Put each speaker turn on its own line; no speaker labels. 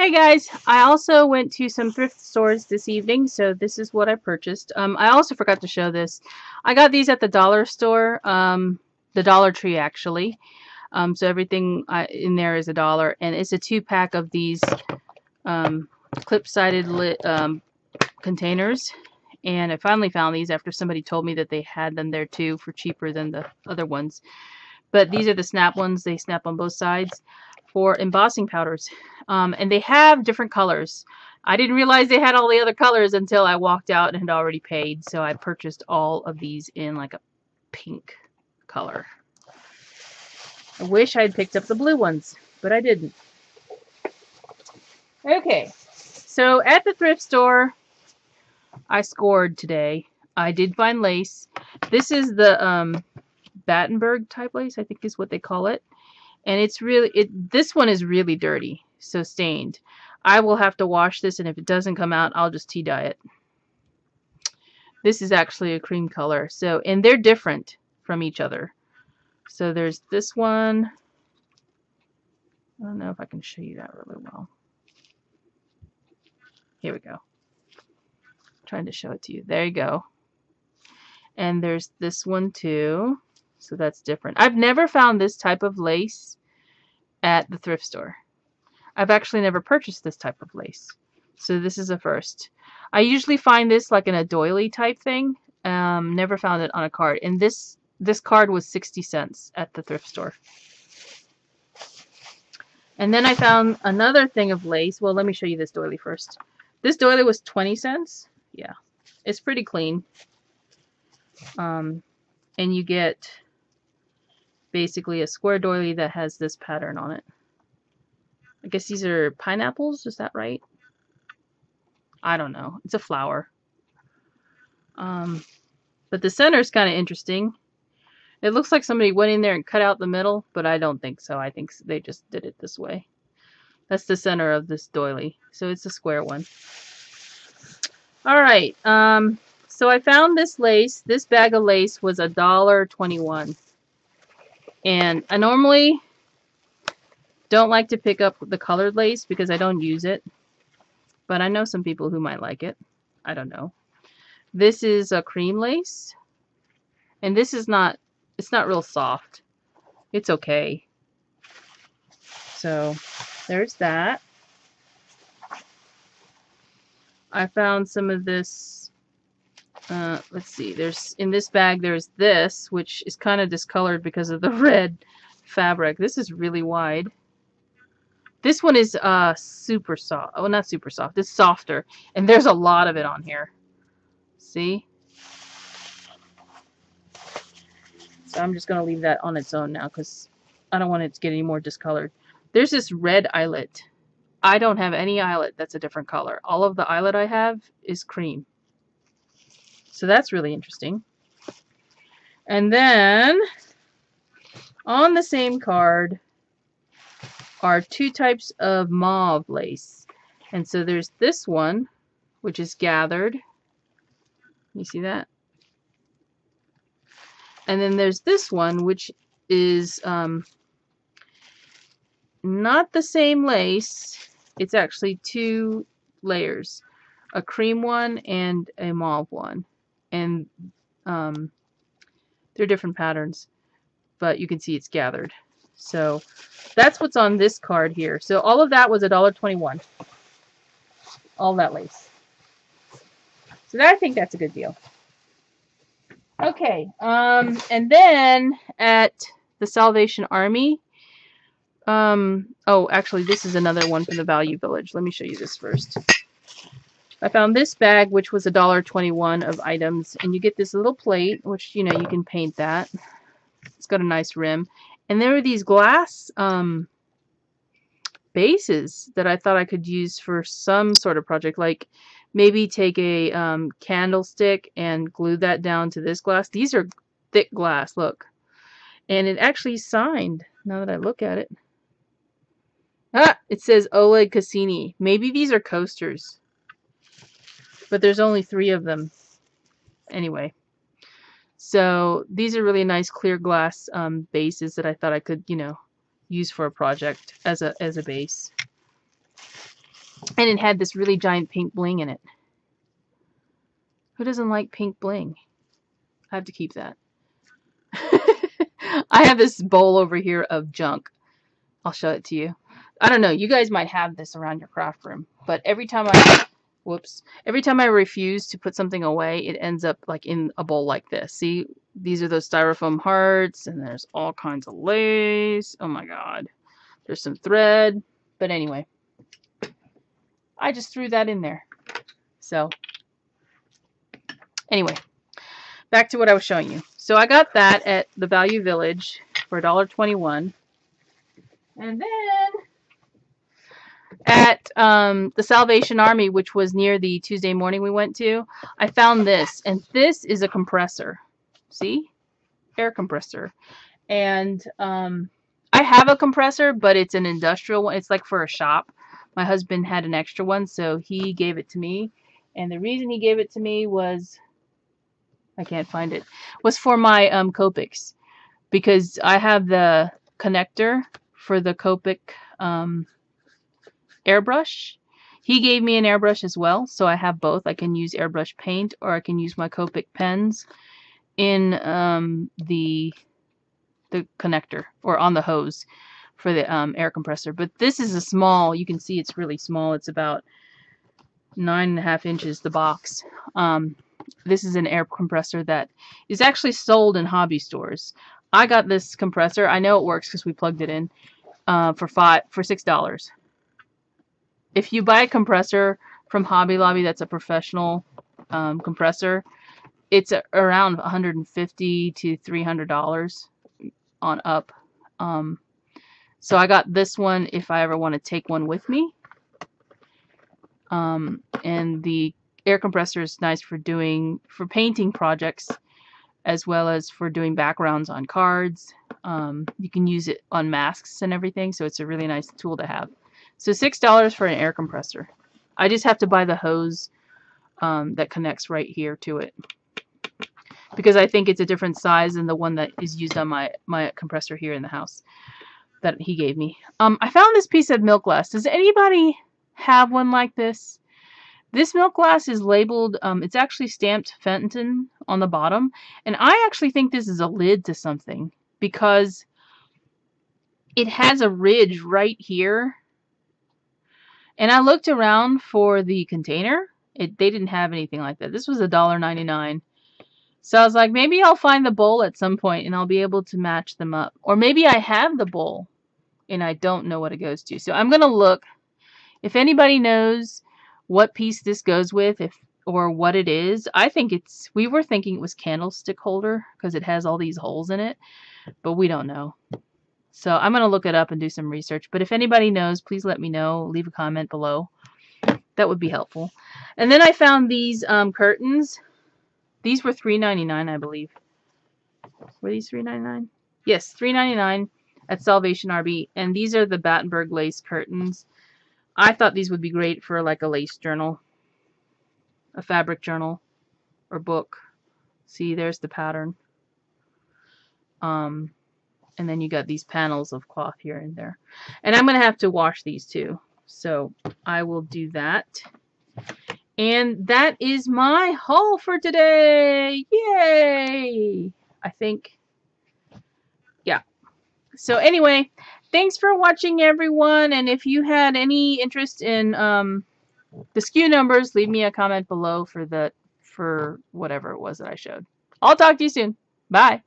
Hey guys, I also went to some thrift stores this evening, so this is what I purchased. I also forgot to show this. I got these at the dollar store, the Dollar Tree actually. So everything in there is $1, and it's a 2-pack of these clip-sided containers. And I finally found these after somebody told me that they had them there too for cheaper than the other ones. But these are the snap ones. They snap on both sides for embossing powders. And they have different colors. I didn't realize they had all the other colors until I walked out and had already paid. So I purchased all of these in like a pink color. I wish I had picked up the blue ones, but I didn't. Okay, so at the thrift store, I scored today. I did find lace. This is the Battenberg type lace, I think is what they call it. And it's really, this one is really dirty, so stained. I will have to wash this, and if it doesn't come out, I'll just tea dye it. This is actually a cream color, so, and they're different from each other. So there's this one. I don't know if I can show you that really well. Here we go. I'm trying to show it to you. There you go. And there's this one too. So that's different. I've never found this type of lace at the thrift store. I've actually never purchased this type of lace. So this is a first. I usually find this like in a doily type thing. Never found it on a card. And this card was 60 cents at the thrift store. And then I found another thing of lace. Well, let me show you this doily first. This doily was 20 cents. Yeah. It's pretty clean. And you get basically a square doily that has this pattern on it. I guess these are pineapples, is that right? I don't know. It's a flower. But the center is kind of interesting. It looks like somebody went in there and cut out the middle, but I don't think so. I think they just did it this way. That's the center of this doily. So it's a square one. Alright, so I found this lace. This bag of lace was $1.21. And I normally don't like to pick up the colored lace because I don't use it. But I know some people who might like it. I don't know. This is a cream lace. And this is not, it's not real soft. It's okay. So there's that. I found some of this. Let's see, there's in this bag there's this, which is kind of discolored because of the red fabric. This is really wide. This one is super soft. Oh, not super soft. It's softer, and there's a lot of it on here. See? So I'm just gonna leave that on its own now because I don't want it to get any more discolored. There's this red eyelet. I don't have any eyelet that's a different color. All of the eyelet I have is cream. So that's really interesting. And then on the same card are 2 types of mauve lace. And so there's this one, which is gathered. You see that? And then there's this one, which is not the same lace. It's actually 2 layers. A cream one and a mauve one. And they're different patterns, but you can see it's gathered. So that's what's on this card here. So all of that was $1.21. All that lace. So I think that's a good deal. Okay, and then at the Salvation Army, oh, actually, this is another one from the Value Village. Let me show you this first. I found this bag, which was $1.21 of items, and you get this little plate, which, you know, you can paint that. It's got a nice rim. And there are these glass bases that I thought I could use for some sort of project, like maybe take a candlestick and glue that down to this glass. These are thick glass, look. And it actually signed, now that I look at it. Ah, it says Oleg Cassini. Maybe these are coasters. But there's only 3 of them. Anyway. So these are really nice clear glass bases that I thought I could, you know, use for a project as a base. And it had this really giant pink bling in it. Who doesn't like pink bling? I have to keep that. I have this bowl over here of junk. I'll show it to you. I don't know. You guys might have this around your craft room. But every time I refuse to put something away, it ends up like in a bowl like this. See, these are those styrofoam hearts, and there's all kinds of lace. Oh my god. There's some thread. But anyway, I just threw that in there. So, anyway, back to what I was showing you. So I got that at the Value Village for $1.21. And then at the Salvation Army, which was near the Tuesday morning we went to, I found this. And this is a compressor. See? Air compressor. And I have a compressor, but it's an industrial one. It's like for a shop. My husband had an extra one, so he gave it to me. And the reason he gave it to me was, I can't find it, was for my Copics. Because I have the connector for the Copic airbrush. He gave me an airbrush as well, so I have both. I can use airbrush paint, or I can use my Copic pens in the connector, or on the hose for the air compressor. But this is a small, you can see it's really small. It's about 9.5 inches, the box. This is an air compressor that is actually sold in hobby stores. I got this compressor. I know it works because we plugged it in for $6. If you buy a compressor from Hobby Lobby that's a professional compressor, it's around $150 to $300 on up. So I got this one if I ever want to take one with me. And the air compressor is nice for painting projects, as well as for doing backgrounds on cards. You can use it on masks and everything, so it's a really nice tool to have. So $6 for an air compressor. I just have to buy the hose that connects right here to it, because I think it's a different size than the one that is used on my compressor here in the house that he gave me. I found this piece of milk glass. Does anybody have one like this? This milk glass is labeled, it's actually stamped Fenton on the bottom. And I actually think this is a lid to something, because it has a ridge right here. And I looked around for the container. They didn't have anything like that. This was $1.99. So I was like, maybe I'll find the bowl at some point and I'll be able to match them up. Or maybe I have the bowl and I don't know what it goes to. So I'm going to look. If anybody knows what piece this goes with, or what it is, we were thinking it was candlestick holder because it has all these holes in it, but we don't know. So I'm going to look it up and do some research. But if anybody knows, please let me know. Leave a comment below. That would be helpful. And then I found these curtains. These were $3.99, I believe. Were these $3.99? Yes, $3.99 at Salvation Army. And these are the Battenberg lace curtains. I thought these would be great for like a lace journal, a fabric journal, or book. See, there's the pattern. And then you got these panels of cloth here and there. And I'm going to have to wash these too. So I will do that. And that is my haul for today. Yay! I think, yeah. So anyway, thanks for watching, everyone. And if you had any interest in the SKU numbers, leave me a comment below for whatever it was that I showed. I'll talk to you soon. Bye.